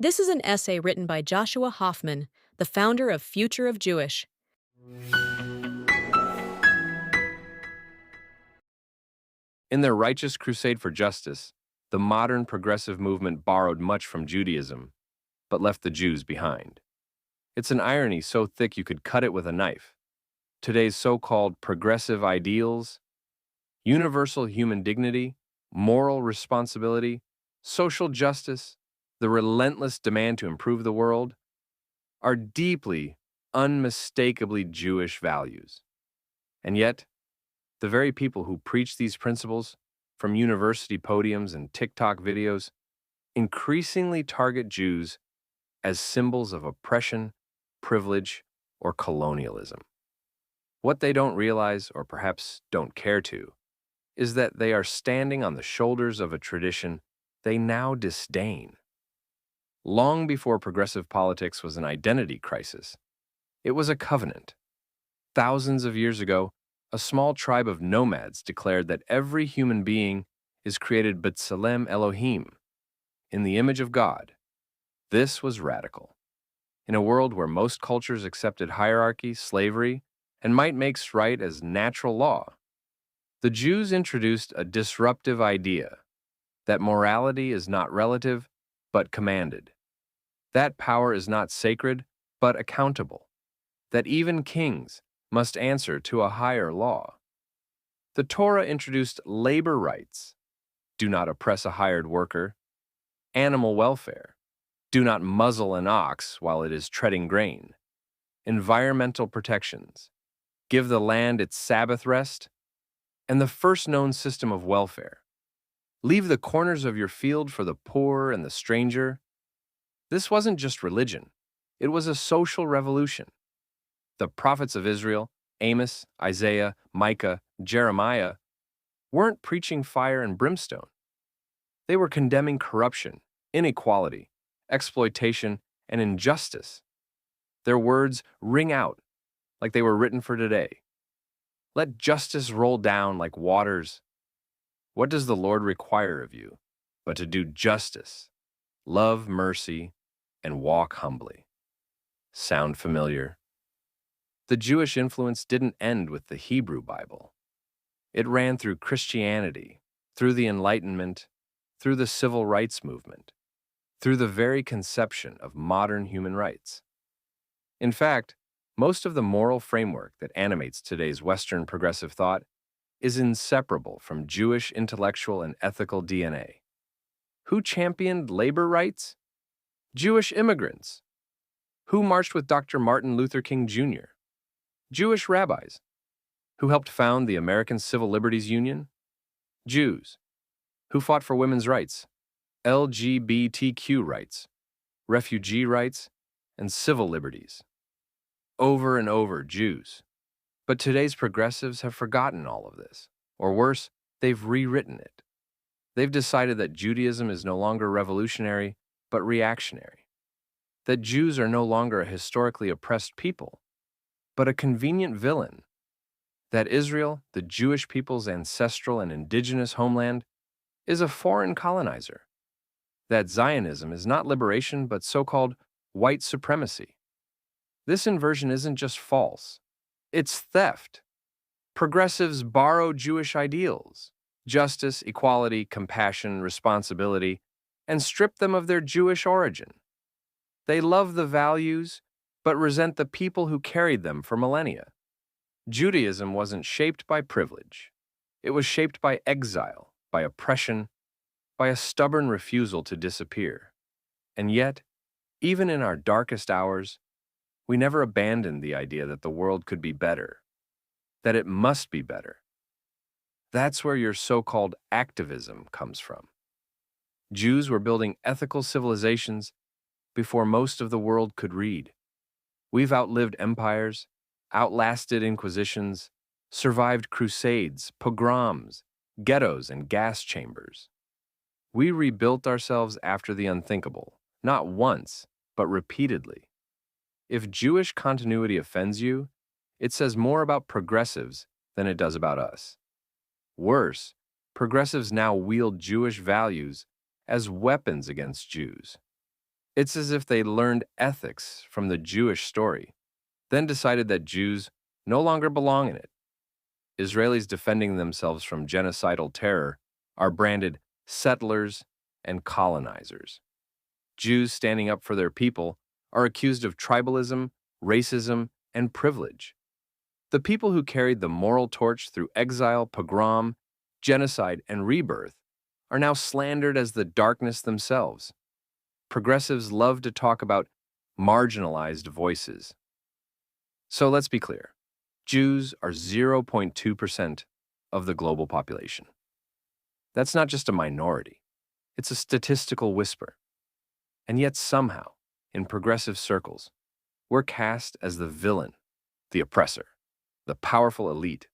This is an essay written by Joshua Hoffman, the founder of Future of Jewish. In their righteous crusade for justice, the modern progressive movement borrowed much from Judaism, but left the Jews behind. It's an irony so thick you could cut it with a knife. Today's so-called progressive ideals, universal human dignity, moral responsibility, social justice, the relentless demand to improve the world, are deeply, unmistakably Jewish values. And yet, the very people who preach these principles, from university podiums and TikTok videos, increasingly target Jews as symbols of oppression, privilege, or colonialism. What they don't realize, or perhaps don't care to, is that they are standing on the shoulders of a tradition they now disdain. Long before progressive politics was an identity crisis, it was a covenant. Thousands of years ago, a small tribe of nomads declared that every human being is created b'tselem Elohim, in the image of God. This was radical. In a world where most cultures accepted hierarchy, slavery, and might makes right as natural law, the Jews introduced a disruptive idea that morality is not relative, but commanded. That power is not sacred, but accountable. That even kings must answer to a higher law. The Torah introduced labor rights. Do not oppress a hired worker. Animal welfare. Do not muzzle an ox while it is treading grain. Environmental protections. Give the land its Sabbath rest. And the first known system of welfare. Leave the corners of your field for the poor and the stranger. This wasn't just religion. It was a social revolution. The prophets of Israel, Amos, Isaiah, Micah, Jeremiah, weren't preaching fire and brimstone. They were condemning corruption, inequality, exploitation, and injustice. Their words ring out like they were written for today. Let justice roll down like waters. What does the Lord require of you but to do justice, love mercy, and walk humbly? Sound familiar? The Jewish influence didn't end with the Hebrew Bible. It ran through Christianity, through the Enlightenment, through the Civil Rights Movement, through the very conception of modern human rights. In fact, most of the moral framework that animates today's Western progressive thought is inseparable from Jewish intellectual and ethical DNA. Who championed labor rights? Jewish immigrants. Who marched with Dr. Martin Luther King Jr.? Jewish rabbis. Who helped found the American Civil Liberties Union? Jews. Who fought for women's rights, LGBTQ rights, refugee rights, and civil liberties? Over and over, Jews. But today's progressives have forgotten all of this. Or worse, they've rewritten it. They've decided that Judaism is no longer revolutionary, but reactionary. That Jews are no longer a historically oppressed people, but a convenient villain. That Israel, the Jewish people's ancestral and indigenous homeland, is a foreign colonizer. That Zionism is not liberation, but so-called white supremacy. This inversion isn't just false. It's theft. Progressives borrow Jewish ideals, justice, equality, compassion, responsibility, and strip them of their Jewish origin. They love the values, but resent the people who carried them for millennia. Judaism wasn't shaped by privilege. It was shaped by exile, by oppression, by a stubborn refusal to disappear. And yet, even in our darkest hours, we never abandoned the idea that the world could be better, that it must be better. That's where your so-called activism comes from. Jews were building ethical civilizations before most of the world could read. We've outlived empires, outlasted inquisitions, survived crusades, pogroms, ghettos, and gas chambers. We rebuilt ourselves after the unthinkable, not once, but repeatedly. If Jewish continuity offends you, it says more about progressives than it does about us. Worse, progressives now wield Jewish values as weapons against Jews. It's as if they learned ethics from the Jewish story, then decided that Jews no longer belong in it. Israelis defending themselves from genocidal terror are branded settlers and colonizers. Jews standing up for their people are accused of tribalism, racism, and privilege. The people who carried the moral torch through exile, pogrom, genocide, and rebirth are now slandered as the darkness themselves. Progressives love to talk about marginalized voices. So let's be clear. Jews are 0.2% of the global population. That's not just a minority. It's a statistical whisper. And yet somehow, in progressive circles, we're cast as the villain, the oppressor, the powerful elite.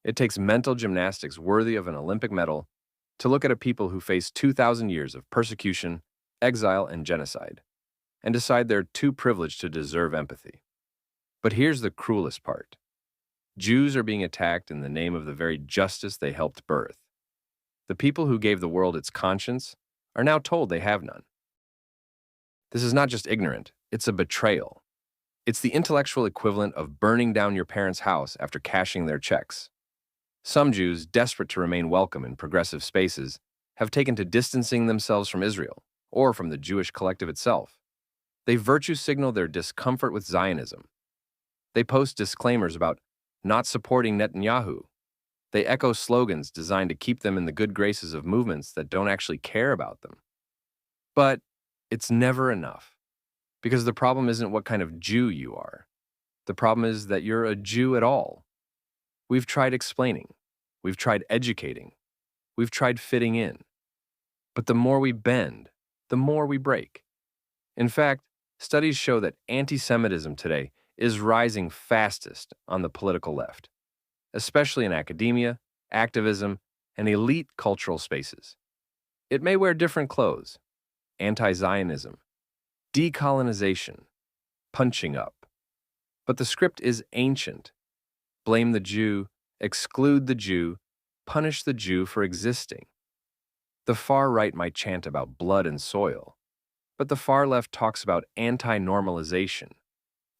It takes mental gymnastics worthy of an Olympic medal to look at a people who face 2,000 years of persecution, exile, and genocide, and decide they're too privileged to deserve empathy. But here's the cruelest part. Jews are being attacked in the name of the very justice they helped birth. The people who gave the world its conscience are now told they have none. This is not just ignorant, it's a betrayal. It's the intellectual equivalent of burning down your parents' house after cashing their checks. Some Jews, desperate to remain welcome in progressive spaces, have taken to distancing themselves from Israel, or from the Jewish collective itself. They virtue signal their discomfort with Zionism. They post disclaimers about not supporting Netanyahu. They echo slogans designed to keep them in the good graces of movements that don't actually care about them. But it's never enough, because the problem isn't what kind of Jew you are. The problem is that you're a Jew at all. We've tried explaining. We've tried educating. We've tried fitting in. But the more we bend, the more we break. In fact, studies show that anti-Semitism today is rising fastest on the political left, especially in academia, activism, and elite cultural spaces. It may wear different clothes: anti-Zionism, decolonization, punching up. But the script is ancient. Blame the Jew, exclude the Jew, punish the Jew for existing. The far right might chant about blood and soil, but the far left talks about anti-normalization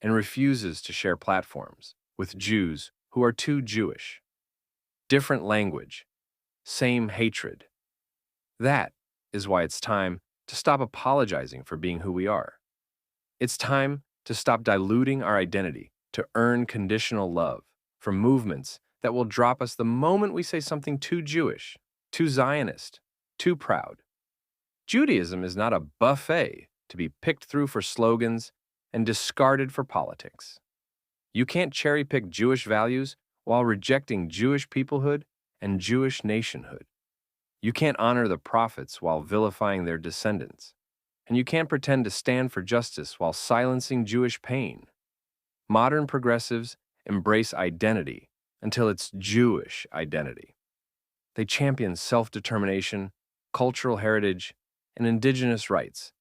and refuses to share platforms with Jews who are too Jewish. Different language, same hatred. That is why it's time to stop apologizing for being who we are. It's time to stop diluting our identity to earn conditional love from movements that will drop us the moment we say something too Jewish, too Zionist, too proud. Judaism is not a buffet to be picked through for slogans and discarded for politics. You can't cherry-pick Jewish values while rejecting Jewish peoplehood and Jewish nationhood. You can't honor the prophets while vilifying their descendants. And you can't pretend to stand for justice while silencing Jewish pain. Modern progressives embrace identity until it's Jewish identity. They champion self-determination, cultural heritage, and indigenous rights,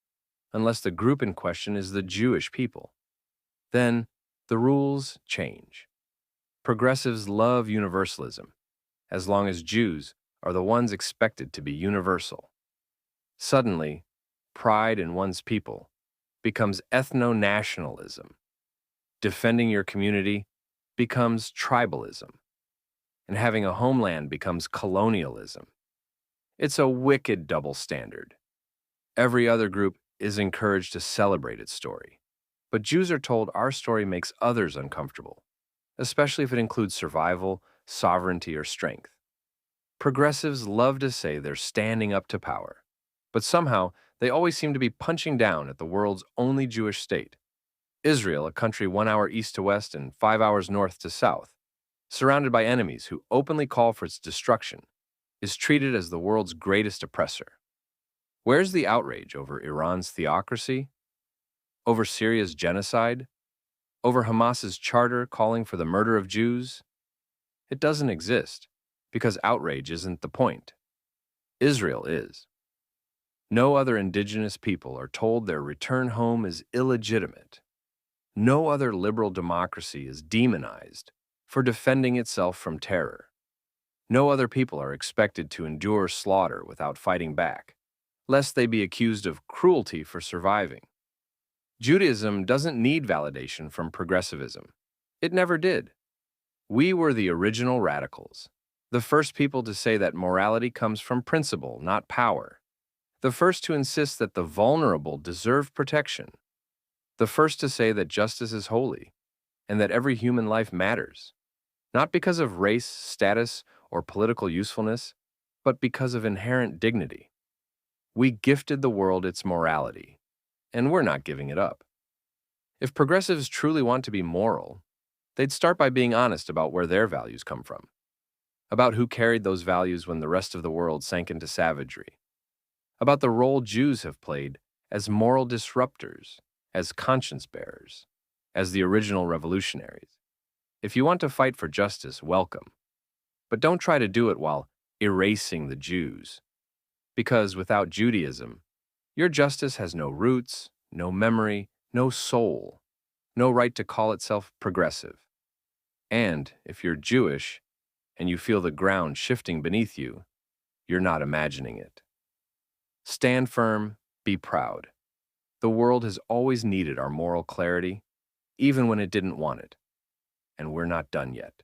unless the group in question is the Jewish people. Then the rules change. Progressives love universalism, as long as Jews are the ones expected to be universal. Suddenly, pride in one's people becomes ethno-nationalism. Defending your community becomes tribalism. And having a homeland becomes colonialism. It's a wicked double standard. Every other group is encouraged to celebrate its story. But Jews are told our story makes others uncomfortable, especially if it includes survival, sovereignty, or strength. Progressives love to say they're standing up to power, but somehow they always seem to be punching down at the world's only Jewish state. Israel, a country 1 hour east to west and 5 hours north to south, surrounded by enemies who openly call for its destruction, is treated as the world's greatest oppressor. Where's the outrage over Iran's theocracy? Over Syria's genocide? Over Hamas's charter calling for the murder of Jews? It doesn't exist, because outrage isn't the point. Israel is. No other indigenous people are told their return home is illegitimate. No other liberal democracy is demonized for defending itself from terror. No other people are expected to endure slaughter without fighting back, lest they be accused of cruelty for surviving. Judaism doesn't need validation from progressivism. It never did. We were the original radicals, the first people to say that morality comes from principle, not power, the first to insist that the vulnerable deserve protection, the first to say that justice is holy and that every human life matters, not because of race, status, or political usefulness, but because of inherent dignity. We gifted the world its morality, and we're not giving it up. If progressives truly want to be moral, they'd start by being honest about where their values come from, about who carried those values when the rest of the world sank into savagery, about the role Jews have played as moral disruptors, as conscience bearers, as the original revolutionaries. If you want to fight for justice, welcome. But don't try to do it while erasing the Jews. Because without Judaism, your justice has no roots, no memory, no soul, no right to call itself progressive. And if you're Jewish and you feel the ground shifting beneath you, you're not imagining it. Stand firm, be proud. The world has always needed our moral clarity, even when it didn't want it. And we're not done yet.